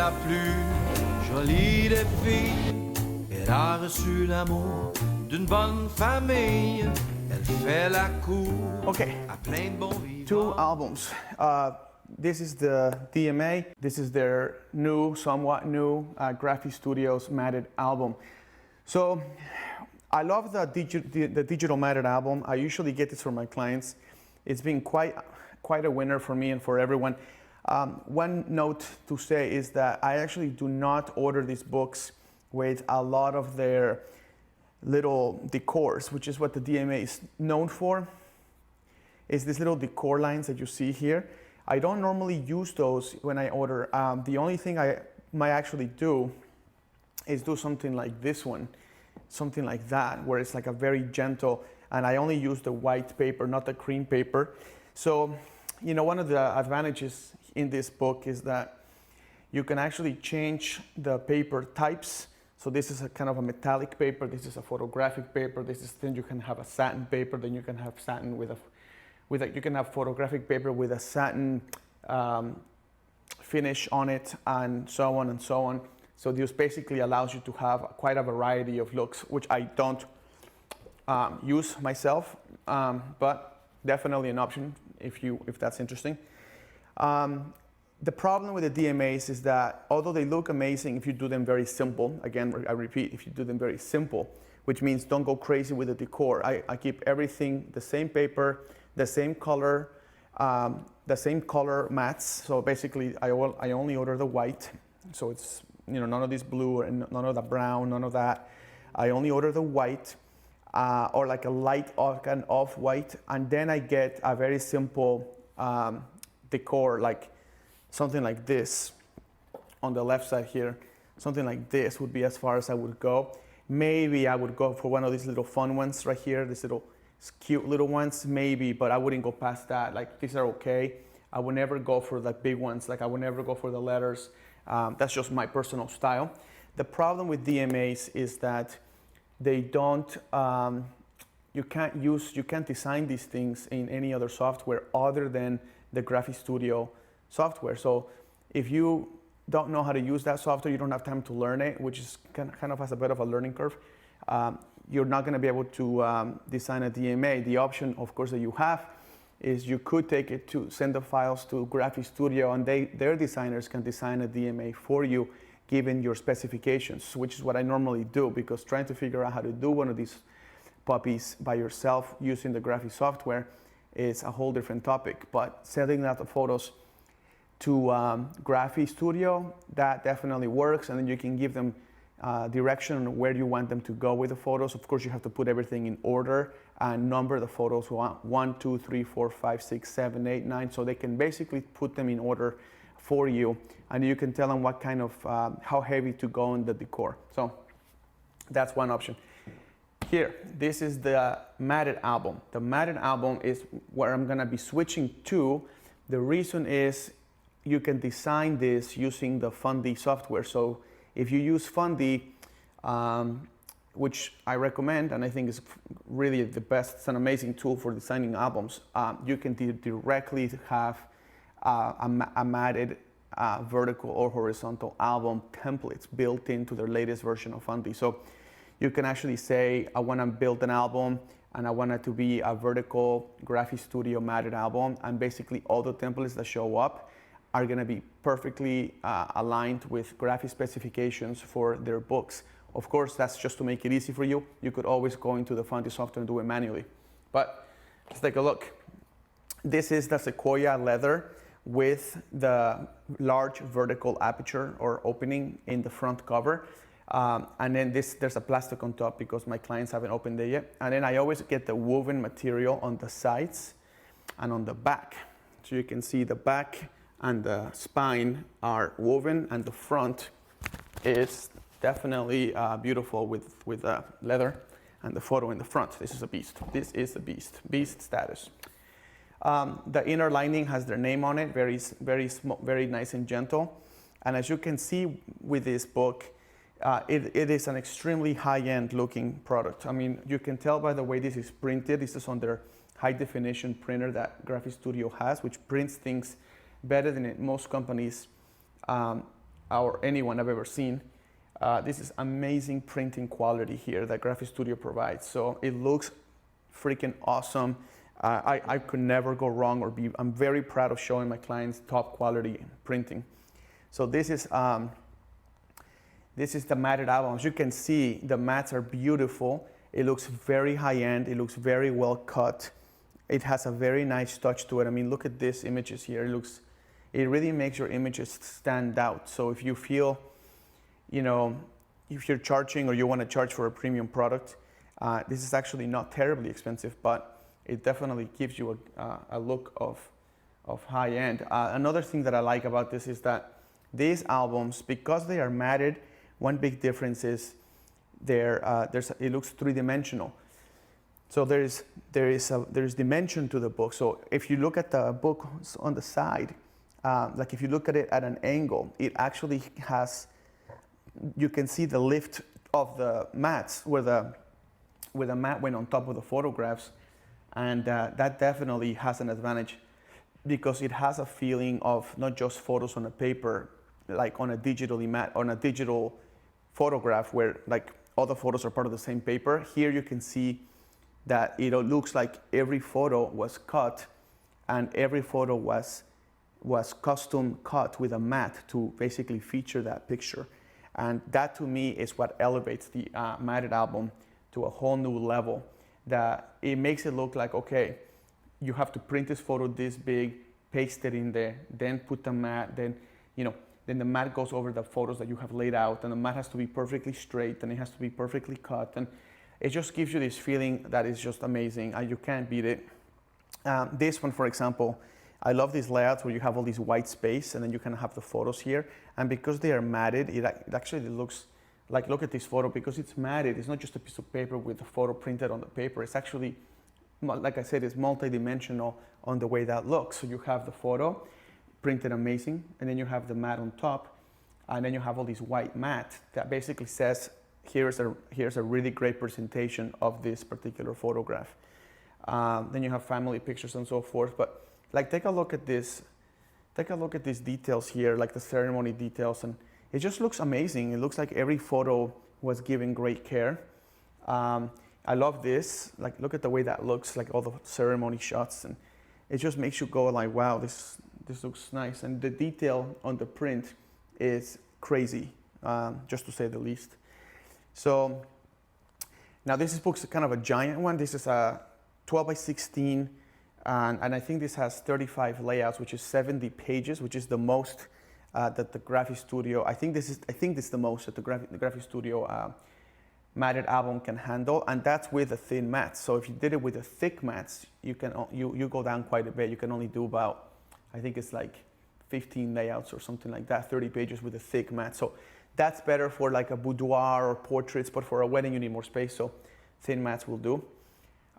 la plus jolie des filles. Elle a reçu l'amour d'une bonne famille. Elle fait la cour à plein de bons vivants. Two albums. This is the DMA. This is their new, somewhat new, Graphistudio's matted album. So I love the digital matted album. I usually get this from my clients. It's been quite a winner for me and for everyone. One note to say is that I actually do not order these books with a lot of their little decors, which is what the DMA is known for, is these little decor lines that you see here. I don't normally use those when I order. The only thing I might actually do is do something like this one, something like that, where it's like a very gentle, and I only use the white paper, not the cream paper. So, you know, one of the advantages in this book is that you can actually change the paper types. So this is a kind of a metallic paper, this is a photographic paper, then you can have a satin paper, then you can have satin you can have photographic paper with a satin finish on it, and so on and so on. So this basically allows you to have quite a variety of looks, which I don't use myself, but definitely an option if that's interesting. The problem with the DMAs is that although they look amazing if you do them very simple, again, I repeat, if you do them very simple, which means don't go crazy with the decor. I keep everything the same paper, the same color mats. So basically I only order the white. So it's, you know, none of this blue and none of the brown, none of that. I only order the white or like a light kind of white. And then I get a very simple decor, like something like this on the left side here. Something like this would be as far as I would go. Maybe I would go for one of these little fun ones right here, these little cute little ones, maybe, but I wouldn't go past that. Like, these are okay. I would never go for the big ones. Like, I would never go for the letters. That's just my personal style. The problem with DMAs is that they don't, you can't design these things in any other software other than the Graphistudio software. So if you don't know how to use that software, you don't have time to learn it, which is kind of has a bit of a learning curve, you're not going to be able to design a DMA. The option, of course, that you have is you could take it to send the files to Graphistudio, and their designers can design a DMA for you given your specifications, which is what I normally do, because trying to figure out how to do one of these puppies by yourself using the Graphic software is a whole different topic. But sending out the photos to Graphistudio, that definitely works, and then you can give them direction on where you want them to go with the photos. Of course, you have to put everything in order and number the photos 1, 2, 3, 4, 5, 6, 7, 8, 9, so they can basically put them in order for you, and you can tell them what kind of, how heavy to go in the decor. So that's one option. Here, this is the matted album. The matted album is where I'm gonna be switching to. The reason is you can design this using the Fundy software. So if you use Fundy, which I recommend, and I think is really the best, it's an amazing tool for designing albums, you can directly have a matted vertical or horizontal album templates built into their latest version of Fundy. So you can actually say, I want to build an album and I want it to be a vertical Graphistudio matted album, and basically all the templates that show up are going to be perfectly aligned with graphic specifications for their books. Of course, that's just to make it easy for you. You could always go into the Fundy software and do it manually. But let's take a look. This is the Sequoia leather with the large vertical aperture or opening in the front cover. And then there's a plastic on top because my clients haven't opened it yet. And then I always get the woven material on the sides and on the back. So you can see the back and the spine are woven, and the front is definitely beautiful with leather, and the photo in the front. This is a beast. This is a beast. Beast status. The inner lining has their name on it, very nice and gentle. And as you can see with this book, it is an extremely high-end looking product. I mean, you can tell by the way this is printed. This is on their high definition printer that Graphistudio has, which prints things better than most companies or anyone I've ever seen. This is amazing printing quality here that Graphistudio provides. So it looks freaking awesome. I could never go wrong I'm very proud of showing my clients top quality printing. So this is the matted album. As you can see, the mats are beautiful. It looks very high-end. It looks very well cut. It has a very nice touch to it. I mean, look at these images here. It really makes your images stand out. So if you feel, you know, if you're charging or you want to charge for a premium product, this is actually not terribly expensive, but it definitely gives you a look of high end. Another thing that I like about this is that these albums, because they are matted, one big difference is it looks three-dimensional. So there's dimension to the book. So if you look at the book on the side, like if you look at it at an angle, it actually has, you can see the lift of the mats where the mat went on top of the photographs. And that definitely has an advantage because it has a feeling of not just photos on a paper, like on a digital photograph where like all the photos are part of the same paper. Here you can see that it looks like every photo was cut and every photo was custom cut with a mat to basically feature that picture. And that to me is what elevates the matted album to a whole new level. That it makes it look like, okay, you have to print this photo this big, paste it in there, then put the mat, then the mat goes over the photos that you have laid out, and the mat has to be perfectly straight, and it has to be perfectly cut, and it just gives you this feeling that is just amazing, and you can't beat it. This one, for example, I love these layouts where you have all these white space, and then you can have the photos here, and because they are matted, it actually looks like, look at this photo, because it's matted, it's not just a piece of paper with the photo printed on the paper. It's actually, like I said, it's multi-dimensional on the way that looks. So you have the photo printed amazing, and then you have the mat on top, and then you have all these white mat that basically says, here's a really great presentation of this particular photograph. Then you have family pictures and so forth. But like, take a look at this. Take a look at these details here, like the ceremony details, and it just looks amazing. It looks like every photo was given great care. I love this. Like, look at the way that looks, like all the ceremony shots, and it just makes you go like, wow, this looks nice. And the detail on the print is crazy, just to say the least. So now this book's kind of a giant one. This is a 12 by 16, and I think this has 35 layouts, which is 70 pages, which is the most that the Graphistudio, I think this is the most that the Graphistudio matted album can handle, and that's with a thin mat. So if you did it with the thick mats, you go down quite a bit. You can only do about, I think it's like 15 layouts or something like that, 30 pages with a thick mat. So that's better for like a boudoir or portraits, but for a wedding you need more space, so thin mats will do.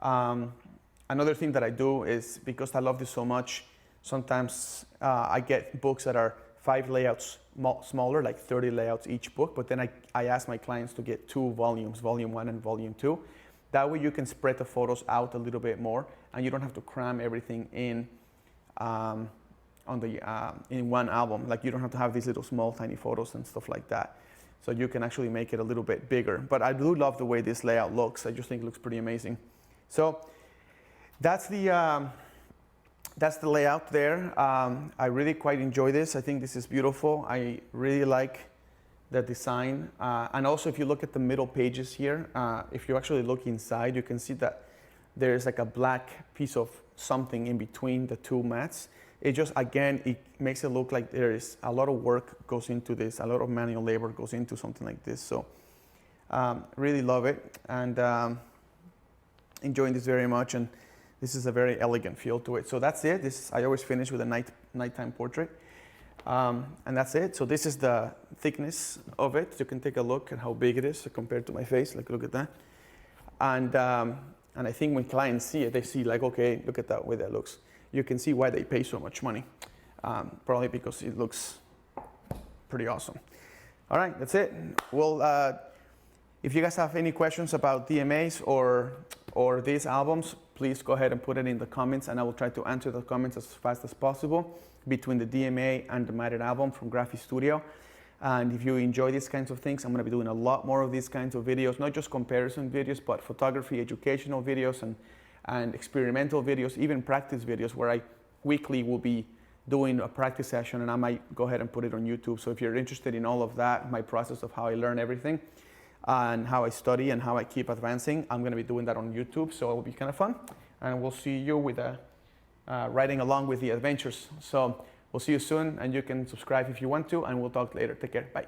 Another thing that I do is, because I love this so much, sometimes I get books that are 5 layouts smaller, like 30 layouts each book, but then I ask my clients to get 2 volumes, volume 1 and volume 2. That way you can spread the photos out a little bit more, and you don't have to cram everything in in one album. Like, you don't have to have these little small tiny photos and stuff like that. So you can actually make it a little bit bigger. But I do love the way this layout looks. I just think it looks pretty amazing. So that's the layout there. I really quite enjoy this. I think this is beautiful. I really like the design. And also, if you look at the middle pages here, if you actually look inside, you can see that there's like a black piece of something in between the 2 mats. It just, again, it makes it look like there is a lot of work goes into this, a lot of manual labor goes into something like this. So really love it, and enjoying this very much. And this is a very elegant feel to it. So that's it. I always finish with a nighttime portrait. And that's it. So this is the thickness of it. You can take a look at how big it is compared to my face. Like, look at that. And I think when clients see it, they see like, okay, look at that way that looks. You can see why they pay so much money. Probably because it looks pretty awesome. All right, that's it. Well, if you guys have any questions about DMAs or these albums, please go ahead and put it in the comments, and I will try to answer the comments as fast as possible between the DMA and the matted album from Graphistudio. And if you enjoy these kinds of things, I'm going to be doing a lot more of these kinds of videos, not just comparison videos, but photography, educational videos, and experimental videos, even practice videos, where I weekly will be doing a practice session, and I might go ahead and put it on YouTube. So if you're interested in all of that, my process of how I learn everything and how I study and how I keep advancing, I'm going to be doing that on YouTube. So it'll be kind of fun, and we'll see you with riding along with the adventures. So we'll see you soon, and you can subscribe if you want to, and we'll talk later. Take care. Bye.